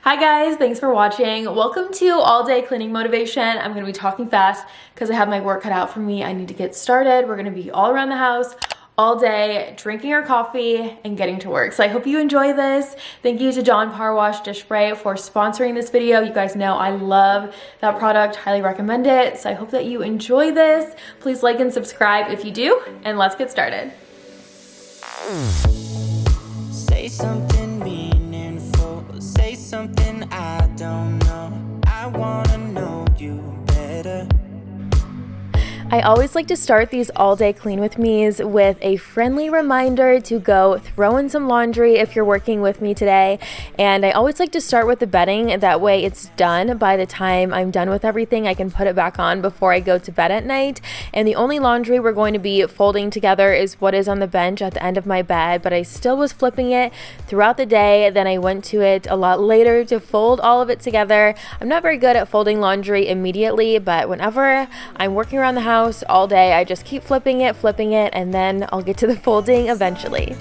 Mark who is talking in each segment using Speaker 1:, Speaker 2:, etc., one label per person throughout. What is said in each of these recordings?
Speaker 1: Hi guys, thanks for watching. Welcome to all day cleaning motivation. I'm gonna be talking fast because I have my work cut out for me. I need to get started. We're gonna be all around the house all day, drinking our coffee and getting to work. So I hope you enjoy this. Thank you to Dawn Power Wash Dish Spray for sponsoring this video. You guys know I love that product, highly recommend it. So I hope that you enjoy this. Please like and subscribe if you do, and let's get started.
Speaker 2: Say something meaningful, say something I don't know. I wanna know you better.
Speaker 1: I always like to start these all-day clean with me's with a friendly reminder to go throw in some laundry if you're working with me today. And I always like to start with the bedding. That way it's done by the time I'm done with everything. I can put it back on before I go to bed at night. And the only laundry we're going to be folding together is what is on the bench at the end of my bed. But I still was flipping it throughout the day. Then I went to it a lot later to fold all of it together. I'm not very good at folding laundry immediately, but whenever I'm working around the house all day, I just keep flipping it, and then I'll get to the folding eventually.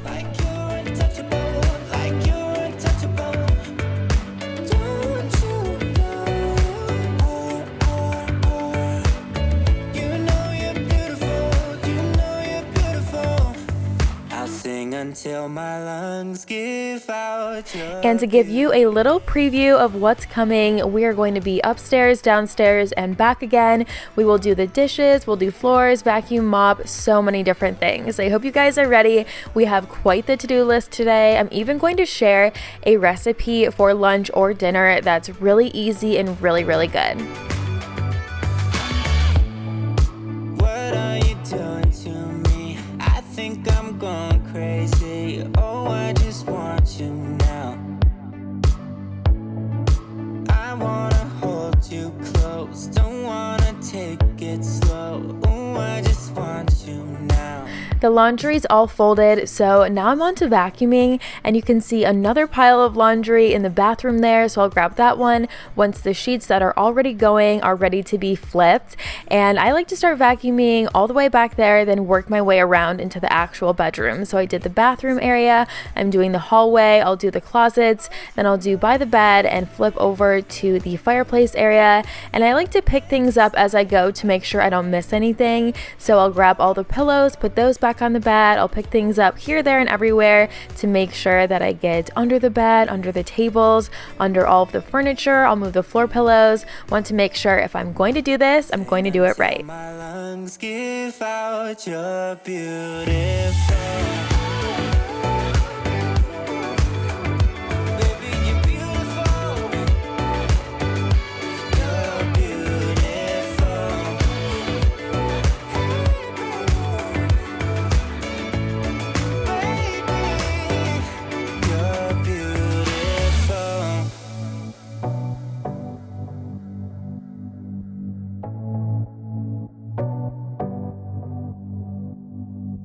Speaker 2: Until my lungs give out your
Speaker 1: And to give you a little preview of what's coming, we are going to be upstairs, downstairs, and back again. We will do the dishes, we'll do floors, vacuum, mop, so many different things. I hope you guys are ready. We have quite the to-do list today. I'm even going to share a recipe for lunch or dinner that's really easy and really good.
Speaker 2: What are you doing to me? I think I'm going crazy. Oh, I just want you now. I wanna hold you close, don't wanna take it slow. Oh, I just want you now.
Speaker 1: The laundry's all folded, so now I'm on to vacuuming, and you can see another pile of laundry in the bathroom there, so I'll grab that one once the sheets that are already going are ready to be flipped. And I like to start vacuuming all the way back there, then work my way around into the actual bedroom. So I did the bathroom area, I'm doing the hallway, I'll do the closets, then I'll do by the bed and flip over to the fireplace area. And I like to pick things up as I go to make sure I don't miss anything. So I'll grab all the pillows, put those back on the bed. I'll pick things up here, there, and everywhere to make sure that I get under the bed, under the tables, under all of the furniture. I'll move the floor pillows. Want to make sure if I'm going to do this, I'm going to do it right.
Speaker 2: My lungs give out your beautiful.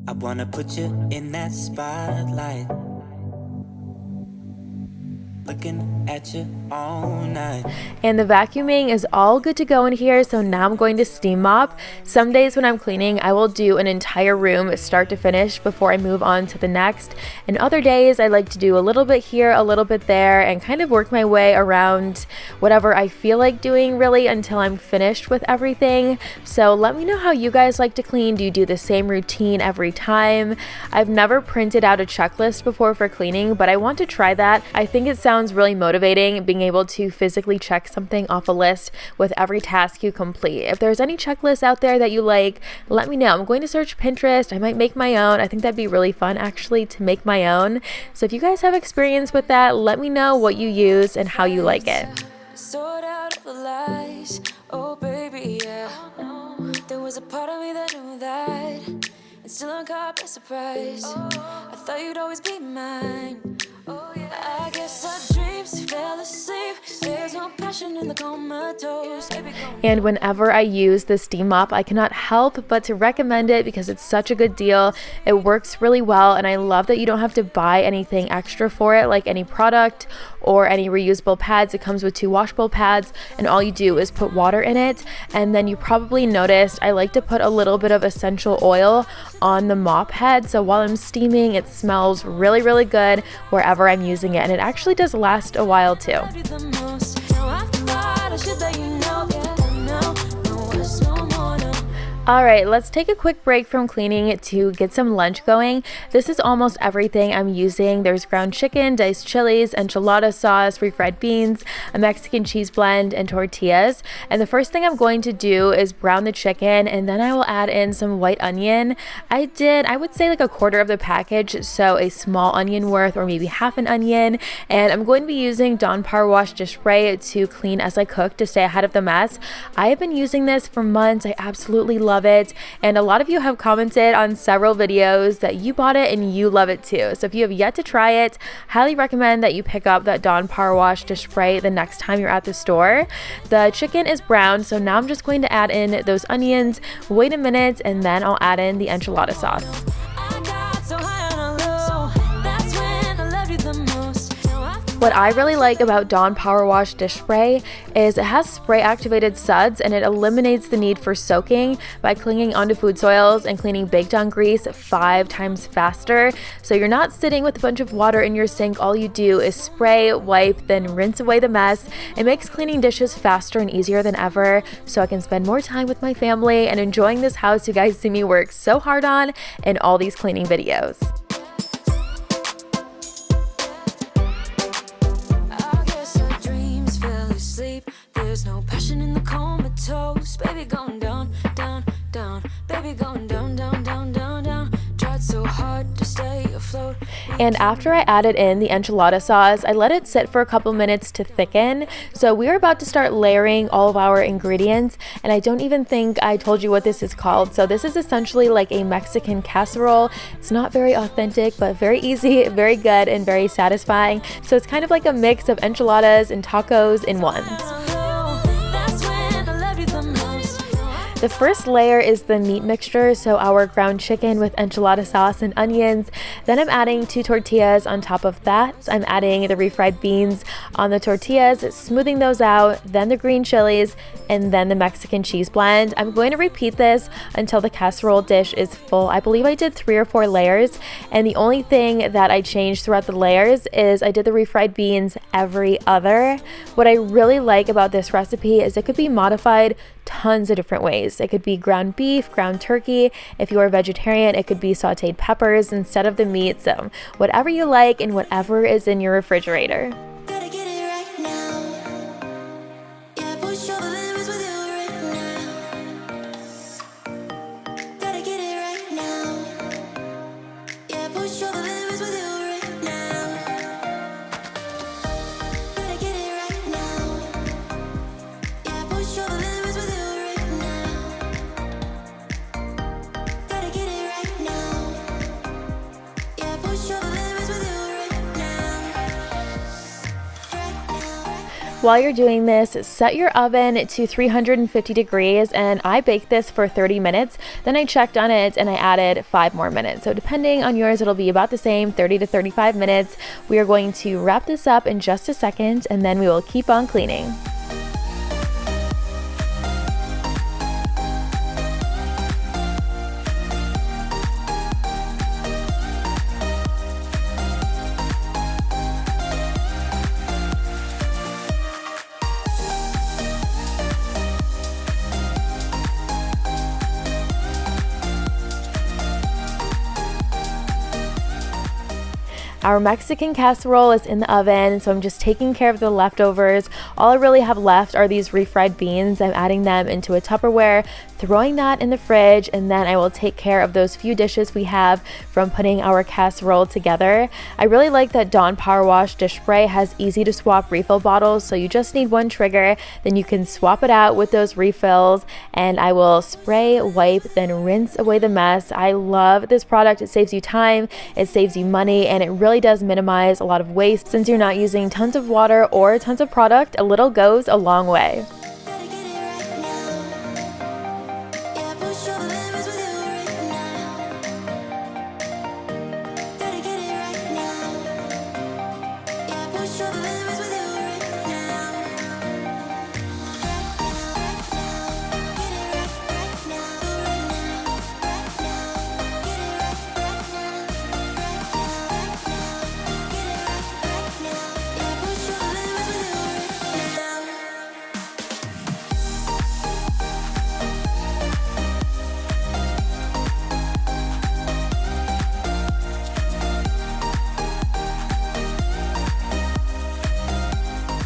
Speaker 2: I wanna put you in that spotlight, looking at you all night.
Speaker 1: And the vacuuming is all good to go in here, so now I'm going to steam mop. Some days when I'm cleaning, I will do an entire room start to finish before I move on to the next. And other days, I like to do a little bit here, a little bit there, and kind of work my way around whatever I feel like doing really until I'm finished with everything. So let me know how you guys like to clean. Do you do the same routine every time? I've never printed out a checklist before for cleaning, but I want to try that. I think it sounds really motivating, being able to physically check something off a list with every task you complete. If there's any checklists out there that you like, let me know. I'm going to search Pinterest. I might make my own. I think that'd be really fun actually to make my own. So if you guys have experience with that, let me know what you use and how you like it.
Speaker 3: Sort out of lies. Oh baby, yeah. There was a part of me that knew that, and still I'm caught by surprise. I thought you'd always be mine. I guess our dreams fell asleep. There's no no passion in the comatose. Baby, go
Speaker 1: And whenever I use the steam mop, I cannot help but to recommend it because it's such a good deal. It works really well, and I love that you don't have to buy anything extra for it, like any product or any reusable pads. It comes with 2 washable pads, and all you do is put water in it. And then you probably noticed I like to put a little bit of essential oil on the mop head, so while I'm steaming, it smells really, really good wherever I'm using it, and it actually does last a while too.
Speaker 3: love you the most. Now I've cried, I should let you know. Yeah, no words no more, no.
Speaker 1: All right, let's take a quick break from cleaning to get some lunch going. This is almost everything I'm using. There's ground chicken, diced chilies, enchilada sauce, refried beans, a Mexican cheese blend, and tortillas. And the first thing I'm going to do is brown the chicken, and then I will add in some white onion. I would say like a quarter of the package, so a small onion worth or maybe half an onion. And I'm going to be using Dawn Power Wash dish spray to clean as I cook to stay ahead of the mess. I have been using this for months. I absolutely love it, and a lot of you have commented on several videos that you bought it and you love it too. So if you have yet to try it, highly recommend that you pick up that Dawn Power Wash dish spray the next time you're at the store. The chicken is brown, so now I'm just going to add in those onions, wait a minute, and then I'll add in the enchilada sauce.
Speaker 3: I got so high on a low. That's when I loved you the most. Now I've
Speaker 1: What I really like about Dawn Power Wash dish spray is it has spray activated suds, and it eliminates the need for soaking by clinging onto food soils and cleaning baked on grease 5 times faster. So you're not sitting with a bunch of water in your sink. All you do is spray, wipe, then rinse away the mess. It makes cleaning dishes faster and easier than ever, so I can spend more time with my family and enjoying this house you guys see me work so hard on in all these cleaning videos.
Speaker 3: I guess our dreams fell asleep. There's no passion in the comatose. Baby going down, down, down. Baby going down, down, down, down, down. Tried so hard to stay afloat.
Speaker 1: And after I added in the enchilada sauce, I let it sit for a couple minutes to thicken. So we are about to start layering all of our ingredients, and I don't even think I told you what this is called. So this is essentially like a Mexican casserole. It's not very authentic, but very easy, very good, and very satisfying. So it's kind of like a mix of enchiladas and tacos in one.
Speaker 3: That's when I loved you the most.
Speaker 1: The first layer is the meat mixture, so our ground chicken with enchilada sauce and onions. Then I'm adding 2 tortillas on top of that. I'm adding the refried beans on the tortillas, smoothing those out, then the green chilies, and then the Mexican cheese blend. I'm going to repeat this until the casserole dish is full. I believe I did 3 or 4 layers, and the only thing that I changed throughout the layers is I did the refried beans every other. What I really like about this recipe is it could be modified tons of different ways. It could be ground beef, ground turkey. If you are a vegetarian, it could be sauteed peppers instead of the meat. So whatever you like and whatever is in your refrigerator.
Speaker 3: Gotta get it right now. Yeah, push all the limits with you right now. Gotta get it right now. Yeah, push all the limits with you right now. Gotta get it right now. Yeah, push all the limits with you right now. Gotta get it right now. Yeah, push all the limits with you right now.
Speaker 1: While you're doing this, set your oven to 350 degrees, and I baked this for 30 minutes. Then I checked on it and I added 5 more minutes. So depending on yours, it'll be about the same, 30 to 35 minutes. We are going to wrap this up in just a second, and then we will keep on cleaning. Our Mexican casserole is in the oven, so I'm just taking care of the leftovers. All I really have left are these refried beans. I'm adding them into a Tupperware, throwing that in the fridge, and then I will take care of those few dishes we have from putting our casserole together. I really like that Dawn Power Wash dish spray has easy to swap refill bottles, so you just need one trigger, then you can swap it out with those refills, and I will spray, wipe, then rinse away the mess. I love this product. It saves you time, it saves you money, and it really really does minimize a lot of waste since you're not using tons of water or tons of product. A little goes a long way.
Speaker 3: Gotta get it right now. Yeah, push your limits with you right now. Gotta get it right now. Yeah, push your limits with you right now. Get it right now. Get it right now. Yeah, push your limits with you right now.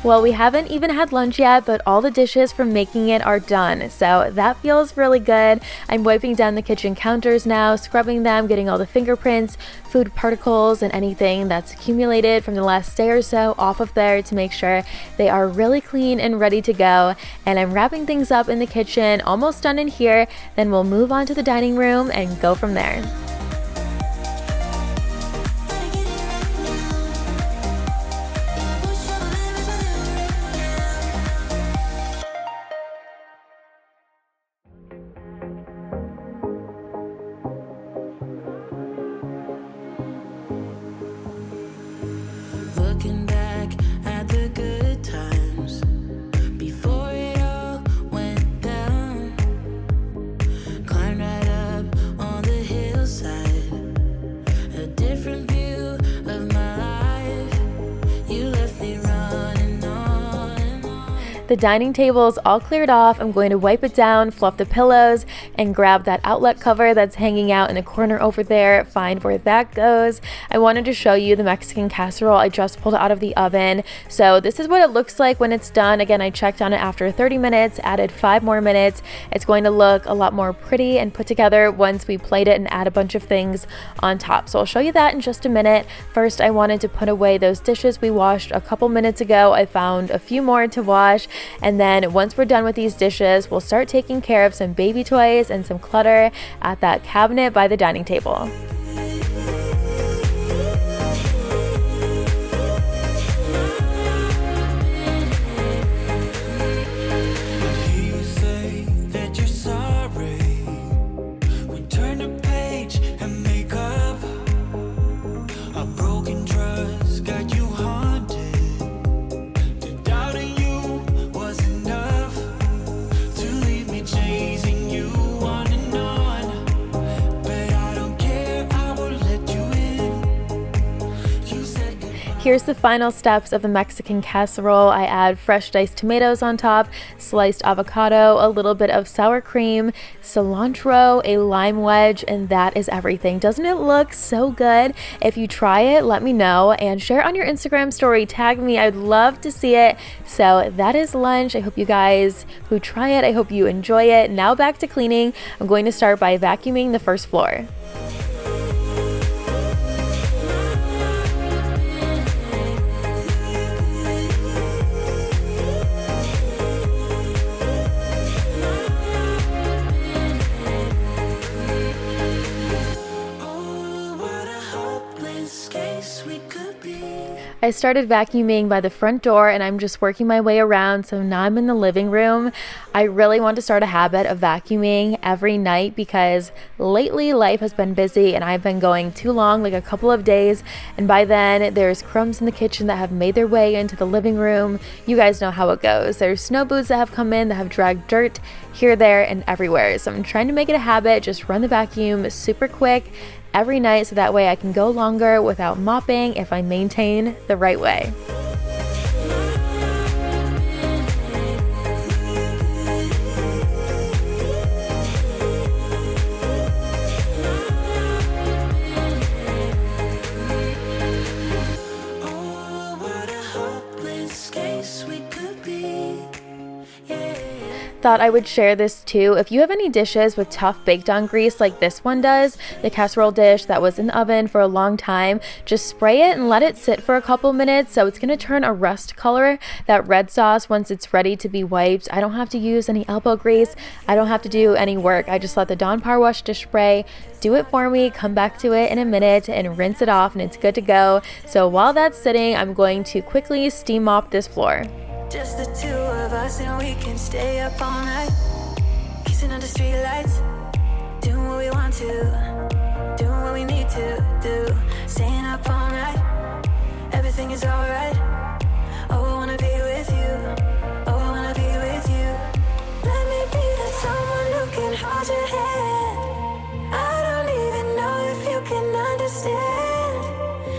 Speaker 1: Well, we haven't even had lunch yet, but all the dishes from making it are done, so that feels really good. I'm wiping down the kitchen counters now, scrubbing them, getting all the fingerprints, food particles, and anything that's accumulated from the last day or so off of there to make sure they are really clean and ready to go. And I'm wrapping things up in the kitchen, almost done in here, then we'll move on to the dining room and go from there.
Speaker 3: Gotta get it right now. Yeah, push your limits with you right now. Looking back at the good times before it all went down. Climbed right up on the hillside, a different view of my life. You left me running on and on.
Speaker 1: The dining table is all cleared off. I'm going to wipe it down, fluff the pillows, and grab that outlet cover that's hanging out in the corner over there, find where that goes. I wanted to show you the Mexican casserole I just pulled out of the oven. So this is what it looks like when it's done. Again, I checked on it after 30 minutes, added 5 more minutes. It's going to look a lot more pretty and put together once we plate it and add a bunch of things on top. So I'll show you that in just a minute. First, I wanted to put away those dishes we washed a couple minutes ago. I found a few more to wash. And then once we're done with these dishes, we'll start taking care of some baby toys and some clutter at that cabinet by the dining table.
Speaker 2: You say that you're sorry. We turn the page and make up. A broken trust got you haunted. To doubting you was enough. To leave me chasing you on and on. But I don't care, I will let you in. You said goodbye.
Speaker 1: Here's the final steps of the Mexican casserole. I add fresh diced tomatoes on top, sliced avocado, a little bit of sour cream, cilantro, a lime wedge, and that is everything. Doesn't it look so good? If you try it, let me know and share it on your Instagram story. Tag me. I'd love to see it. So that is lunch. I hope you guys who try it, I hope you enjoy it. Now back to cleaning. I'm going to start by vacuuming the first floor.
Speaker 3: Oh, what a hopeless case we could be.
Speaker 1: I started vacuuming by the front door and I'm just working my way around. So now I'm in the living room. I really want to start a habit of vacuuming every night because lately life has been busy and I've been going too long, like a couple of days. And by then there's crumbs in the kitchen that have made their way into the living room. You guys know how it goes. There's snow boots that have come in that have dragged dirt here, there, and everywhere. So I'm trying to make it a habit, just run the vacuum super quick every night so that way I can go longer without mopping if I maintain the right way. thought I would share this too. If you have any dishes with tough baked on grease like this one does, the casserole dish that was in the oven for a long time, just spray it and let it sit for a couple minutes so it's going to turn a rust color, that red sauce, once it's ready to be wiped. I don't have to use any elbow grease. I don't have to do any work. I just let the Dawn Power Wash dish spray do it for me, come back to it in a minute and rinse it off, and it's good to go. So while that's sitting, I'm going to quickly steam mop this floor.
Speaker 3: Just the two of us, and we can stay up all night, kissing under streetlights, doing what we want to, doing what we need to do, staying up all night. Everything is alright. Oh, I wanna be with you. Oh, I wanna be with you. Let me be the someone who can hold your hand. I don't even know if you can understand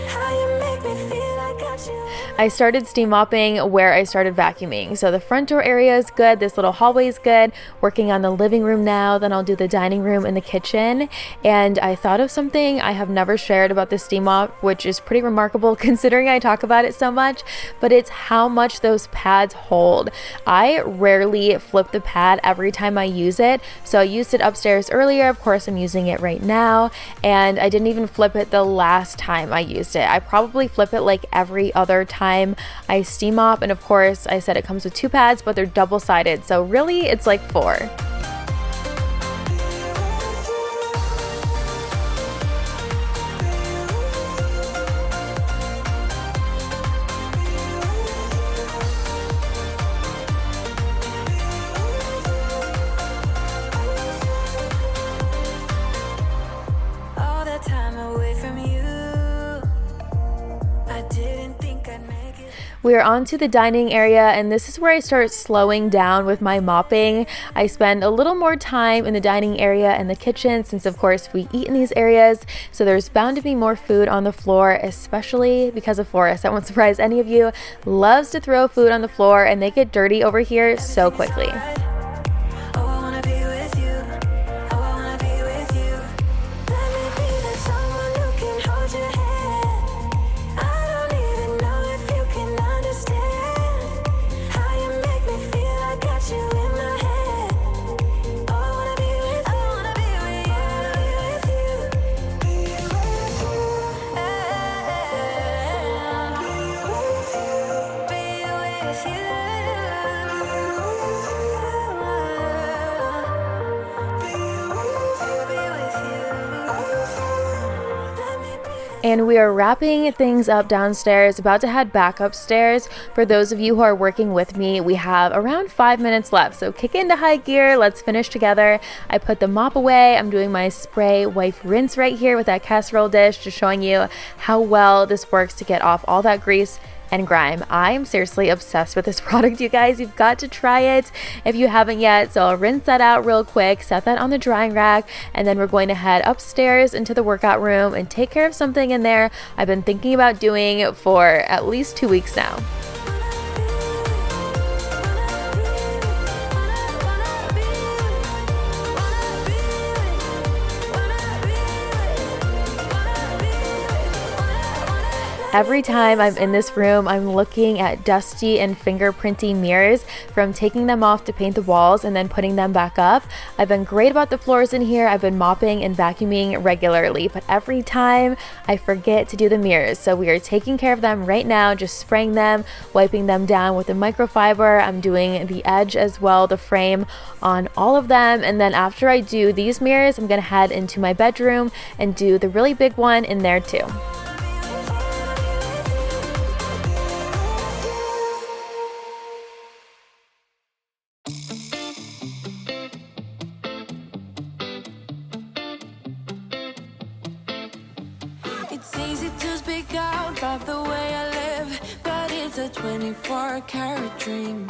Speaker 3: how you make me feel. I got you.
Speaker 1: I started steam mopping where I started vacuuming. So the front door area is good. This little hallway is good. Working on the living room now. Then I'll do the dining room and the kitchen. And I thought of something I have never shared about the steam mop, which is pretty remarkable considering I talk about it so much, but it's how much those pads hold. I rarely flip the pad every time I use it. So I used it upstairs earlier. Of course, I'm using it right now. And I didn't even flip it the last time I used it. I probably flip it like every other time I steam mop, and of course I said it comes with 2 pads, but they're double-sided, so really it's like 4.
Speaker 3: All that time away from you, I didn't think I'd make it.
Speaker 1: We are on to the dining area, and this is where I start slowing down with my mopping. I spend a little more time in the dining area and the kitchen since of course we eat in these areas, so there's bound to be more food on the floor, especially because of Forrest. That won't surprise any of you. Loves to throw food on the floor, and they get dirty over here so quickly.
Speaker 3: Oh, I wanna be with you. Oh, I wanna be with you. Let me be the someone who can hold your hand. I don't even know if you can understand how you make me feel. I got you in my head. Oh, I wanna be with you. I wanna be with you. Be with you. Be with you.
Speaker 1: And we are wrapping things up downstairs, about to head back upstairs. For those of you who are working with me, we have around 5 minutes left, so kick into high gear. Let's finish together. I put the mop away. I'm doing my spray, wipe, rinse right here with that casserole dish, just showing you how well this works to get off all that grease and grime. I'm seriously obsessed with this product, you guys. You've got to try it if you haven't yet. So I'll rinse that out real quick, set that on the drying rack, and then we're going to head upstairs into the workout room and take care of something in there I've been thinking about doing for at least 2 weeks now. Every time I'm in this room, I'm looking at dusty and fingerprinty mirrors from taking them off to paint the walls and then putting them back up. I've been great about the floors in here. I've been mopping and vacuuming regularly, but every time I forget to do the mirrors. So we are taking care of them right now, just spraying them, wiping them down with a microfiber. I'm doing the edge as well, the frame on all of them. And then after I do these mirrors, I'm gonna head into my bedroom and do the really big one in there too.
Speaker 3: It's easy to speak out about the way I live, but it's a 24-karat dream.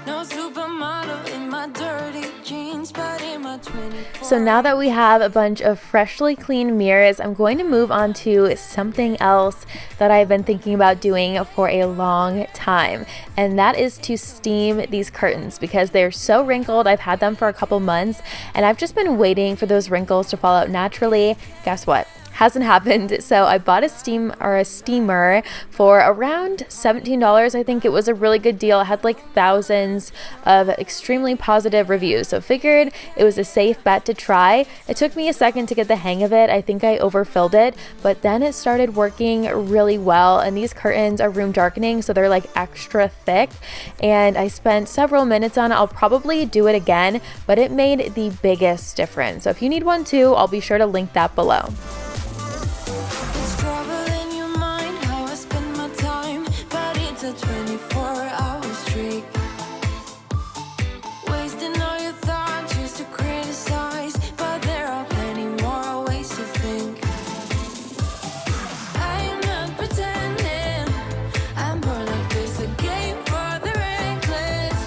Speaker 3: No supermodel in my dirty jeans, but in my 24.
Speaker 1: So now that we have a bunch of freshly cleaned mirrors, I'm going to move on to something else that I've been thinking about doing for a long time, and that is to steam these curtains because they're so wrinkled. I've had them for a couple months and I've just been waiting for those wrinkles to fall out naturally. Guess what? hasn't happened. So I bought a steamer for around $17. I think it was a really good deal. It had like thousands of extremely positive reviews, so figured it was a safe bet to try. It took me a second to get the hang of it. I think I overfilled it, but then it started working really well. And these curtains are room darkening, so they're like extra thick, and I spent several minutes on it. I'll probably do it again, but it made the biggest difference. So if you need one too, I'll be sure to link that below.
Speaker 3: It's trouble in your mind, how I spend my time, but it's a 24-hour streak. Wasting all your thoughts just to criticize, but there are plenty more ways to think. I am not pretending, I'm more like this, a game for the reckless.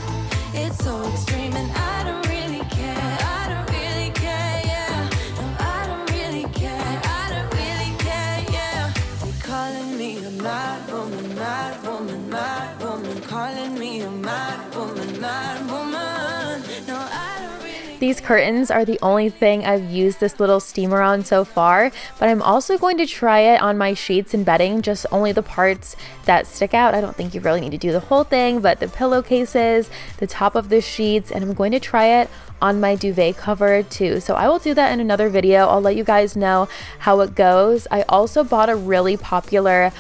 Speaker 3: It's so extreme and I don't really care, I don't really care, yeah. No, I don't really care, I don't really care, yeah. They calling me a mad woman, mad woman, mad woman. Calling me a mad woman, mad woman. No, I don't really.
Speaker 1: These curtains are the only thing I've used this little steamer on so far, but I'm also going to try it on my sheets and bedding, just only the parts that stick out. I don't think you really need to do the whole thing, but the pillowcases, the top of the sheets, and I'm going to try it on my duvet cover too. So I will do that in another video. I'll let you guys know how it goes. I also bought a really popular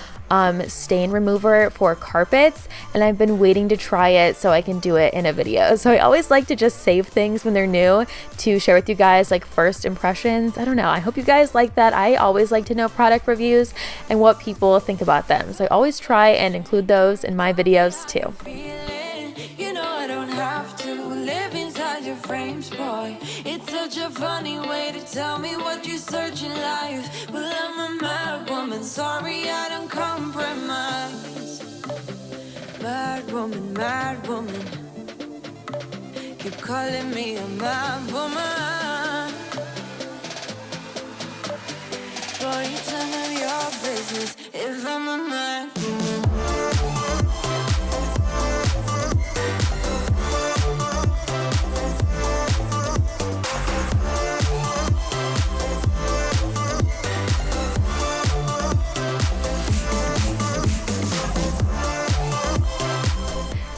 Speaker 1: stain remover for carpets, and I've been waiting to try it so I can do it in a video. So I always like to just save things when they're new to share with you guys, like first impressions. I don't know, I hope you guys like that. I always like to know product reviews and what people think about them, so I always try and include those in my videos too.
Speaker 3: Feeling, you know I don't have to live inside your frames, boy. It's such a funny way to tell me what you search in life. Well, I'm a mad woman, sorry I don't compromise. Mad woman, mad woman. Keep calling me a mad woman. Boy, it's none of your business if I'm a mad woman.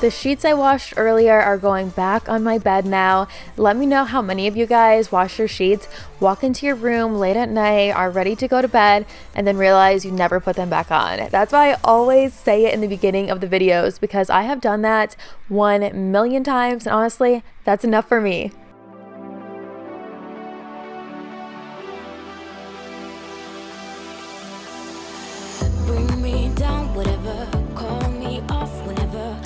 Speaker 1: The sheets I washed earlier are going back on my bed now. Let me know how many of you guys wash your sheets, walk into your room late at night, are ready to go to bed, and then realize you never put them back on. That's why I always say it in the beginning of the videos, because I have done that 1,000,000 times, and honestly, that's enough for me.
Speaker 3: Bring me down, whatever. Call me off whenever.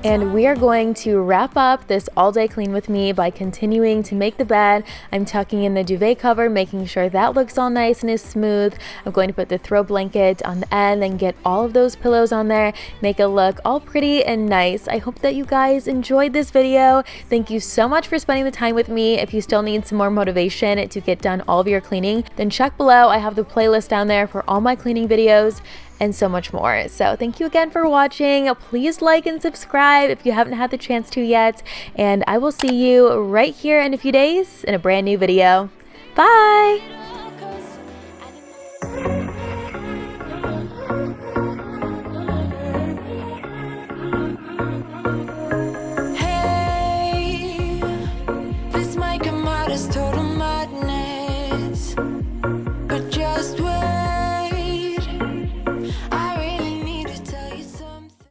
Speaker 1: And we are going to wrap up this all day clean with me by continuing to make the bed. I'm tucking in the duvet cover, making sure that looks all nice and is smooth. I'm going to put the throw blanket on the end and get all of those pillows on there, make it look all pretty and nice. I hope that you guys enjoyed this video. Thank you so much for spending the time with me. If you still need some more motivation to get done all of your cleaning, then check below. I have the playlist down there for all my cleaning videos and so much more. So thank you again for watching. Please like and subscribe if you haven't had the chance to yet, and I will see you right here in a few days in a brand new video. Bye!